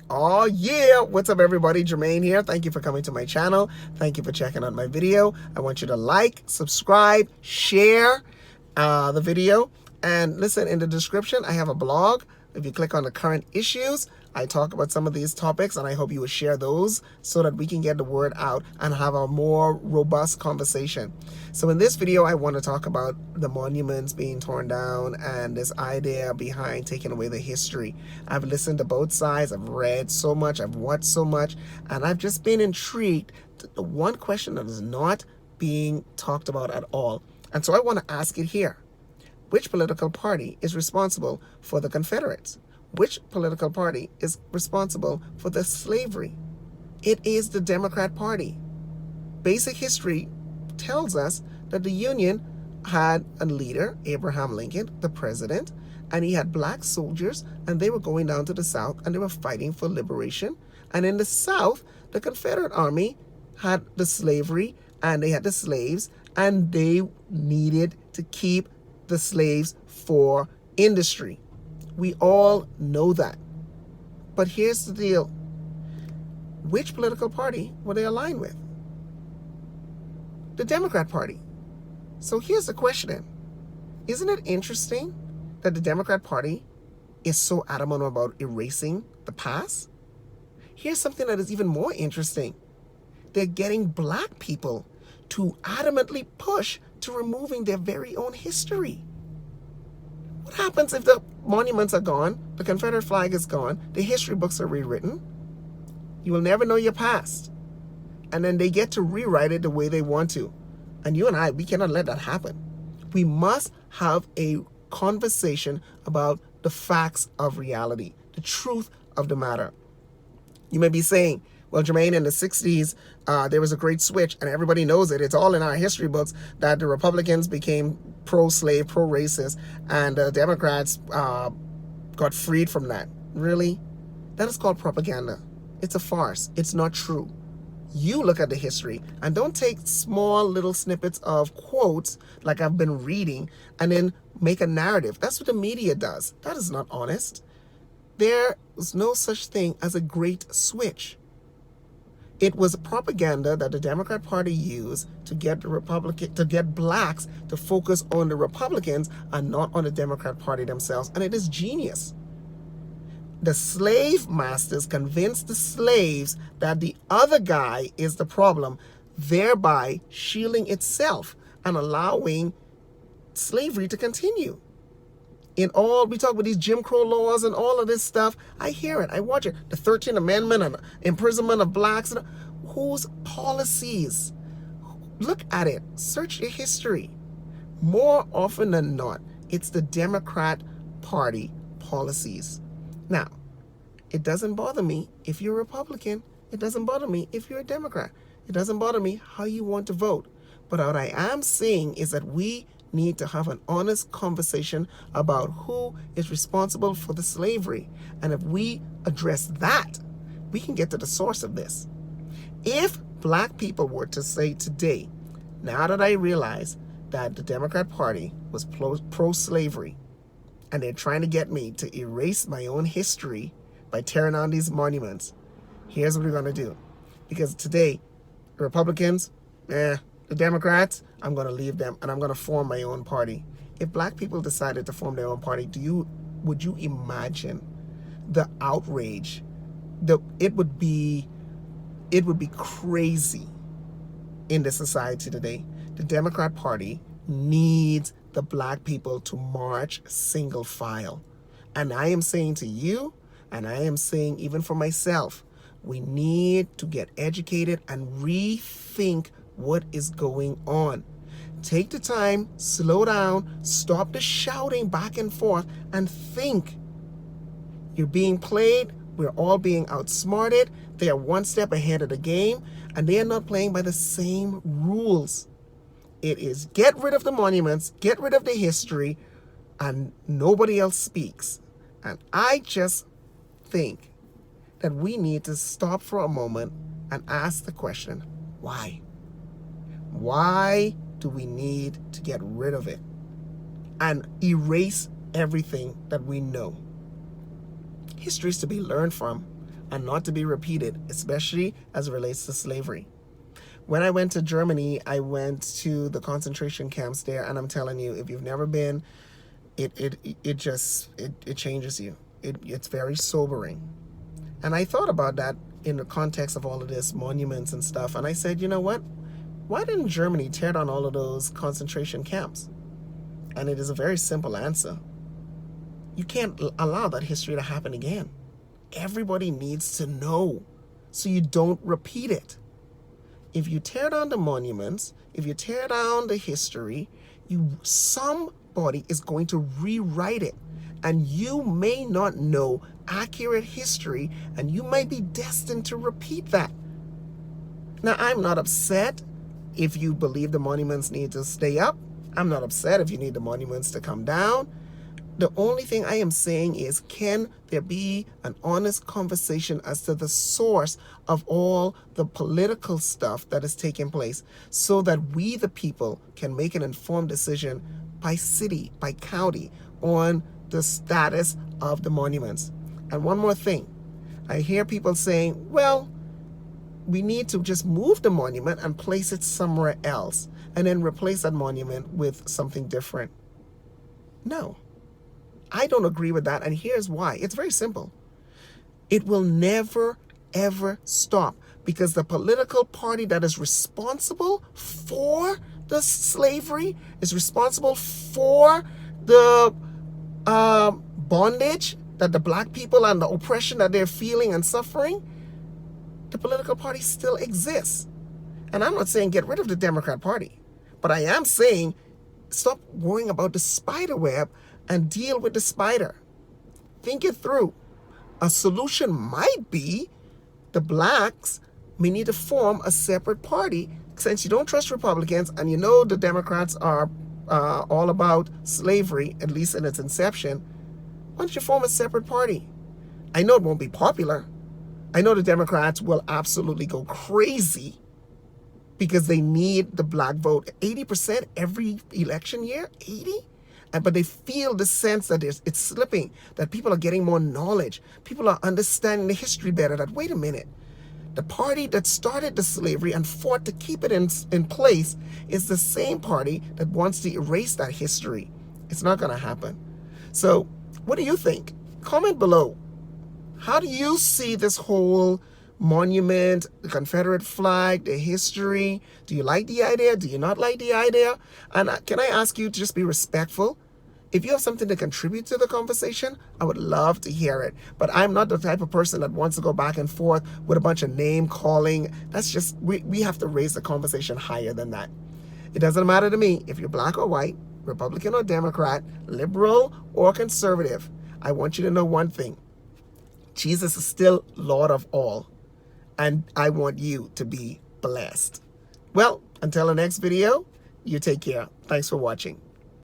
Oh yeah, what's up everybody? Jermaine here. Thank you for coming to my channel. Thank you for checking out my video. I want you to like, subscribe, share the video. And listen, in the description, I have a blog. If you click on the current issues, I talk about some of these topics, and I hope you will share those so that we can get the word out and have a more robust conversation. So in this video, I want to talk about the monuments being torn down and this idea behind taking away the history. I've listened to both sides, I've read so much, I've watched so much, and I've just been intrigued. The one question that is not being talked about at all. And so I want to ask it here. Which political party is responsible for the Confederates? Which political party is responsible for the slavery? It is the Democrat Party. Basic history tells us that the Union had a leader, Abraham Lincoln, the president, and he had black soldiers, and they were going down to the South, and they were fighting for liberation. And in the South, the Confederate Army had the slavery, and they had the slaves, and they needed to keep the slaves for industry. We all know that. But here's the deal. Which political party were they aligned with? The Democrat Party. So here's the question. Isn't it interesting that the Democrat Party is so adamant about erasing the past? Here's something that is even more interesting. They're getting black people to adamantly push to removing their very own history. What happens if the monuments are gone, the Confederate flag is gone, the history books are rewritten? You will never know your past. And then they get to rewrite it the way they want to. And you and I, we cannot let that happen. We must have a conversation about the facts of reality, the truth of the matter. You may be saying, well, Jermaine, in the 60s, there was a great switch, and everybody knows it. It's all in our history books that the Republicans became pro-slave, pro-racist, and the Democrats got freed from that. Really? That is called propaganda. It's a farce. It's not true. You look at the history, and don't take small little snippets of quotes like I've been reading and then make a narrative. That's what the media does. That is not honest. There was no such thing as a great switch. It was propaganda that the Democrat Party used to get blacks to focus on the Republicans and not on the Democrat Party themselves. And it is genius. The slave masters convinced the slaves that the other guy is the problem, thereby shielding itself and allowing slavery to continue. We talk about these Jim Crow laws and all of this stuff. I hear it. I watch it. The 13th Amendment and imprisonment of blacks. Whose policies? Look at it. Search your history. More often than not, it's the Democrat Party policies. Now, it doesn't bother me if you're a Republican. It doesn't bother me if you're a Democrat. It doesn't bother me how you want to vote. But what I am saying is that we need to have an honest conversation about who is responsible for the slavery. And if we address that, we can get to the source of this. If black people were to say today, now that I realize that the Democrat Party was pro-slavery, and they're trying to get me to erase my own history by tearing down these monuments, here's what we're going to do. Because today, the Republicans, the Democrats, I'm going to leave them and I'm going to form my own party. If black people decided to form their own party, would you imagine the outrage? It would be crazy in the society today. The Democrat Party needs the black people to march single file. And I am saying to you, and I am saying even for myself, we need to get educated and rethink what is going on. Take the time, slow down, stop the shouting back and forth, and think. You're being played. We're all being outsmarted. They are one step ahead of the game, and they are not playing by the same rules. It is get rid of the monuments, get rid of the history, and nobody else speaks. And I just think that we need to stop for a moment and ask the question, why? Why do we need to get rid of it and erase everything that we know? History is to be learned from. and not to be repeated, especially as it relates to slavery. When I went to Germany, I went to the concentration camps there, and I'm telling you, if you've never been, it changes you. It's very sobering. And I thought about that in the context of all of this monuments and stuff, and I said, you know what? Why didn't Germany tear down all of those concentration camps? And it is a very simple answer. You can't allow that history to happen again. Everybody needs to know so you don't repeat it. If you tear down the monuments, if you tear down the history, somebody is going to rewrite it. And you may not know accurate history, and you might be destined to repeat that. Now, I'm not upset if you believe the monuments need to stay up. I'm not upset if you need the monuments to come down. The only thing I am saying is, can there be an honest conversation as to the source of all the political stuff that is taking place, so that we, the people, can make an informed decision by city, by county, on the status of the monuments. And one more thing. I hear people saying, well, we need to just move the monument and place it somewhere else, and then replace that monument with something different. No. I don't agree with that, and here's why. It's very simple. It will never, ever stop, because the political party that is responsible for the slavery, is responsible for the bondage that the black people and the oppression that they're feeling and suffering, the political party still exists. And I'm not saying get rid of the Democrat Party, but I am saying stop worrying about the spider web and deal with the spider. Think it through. A solution might be the blacks may need to form a separate party, since you don't trust Republicans and you know the Democrats are all about slavery, at least in its inception. Why don't you form a separate party? I know it won't be popular. I know the Democrats will absolutely go crazy because they need the black vote. 80% every election year? 80? But they feel the sense that it's slipping, that people are getting more knowledge. People are understanding the history better, that, wait a minute, the party that started the slavery and fought to keep it in place is the same party that wants to erase that history. It's not going to happen. So what do you think? Comment below. How do you see this whole monument, the Confederate flag, the history? Do you like the idea? Do you not like the idea? And can I ask you to just be respectful? If you have something to contribute to the conversation, I would love to hear it. But I'm not the type of person that wants to go back and forth with a bunch of name calling. That's just, we have to raise the conversation higher than that. It doesn't matter to me if you're black or white, Republican or Democrat, liberal or conservative. I want you to know one thing. Jesus is still Lord of all. And I want you to be blessed. Well, until the next video, you take care. Thanks for watching.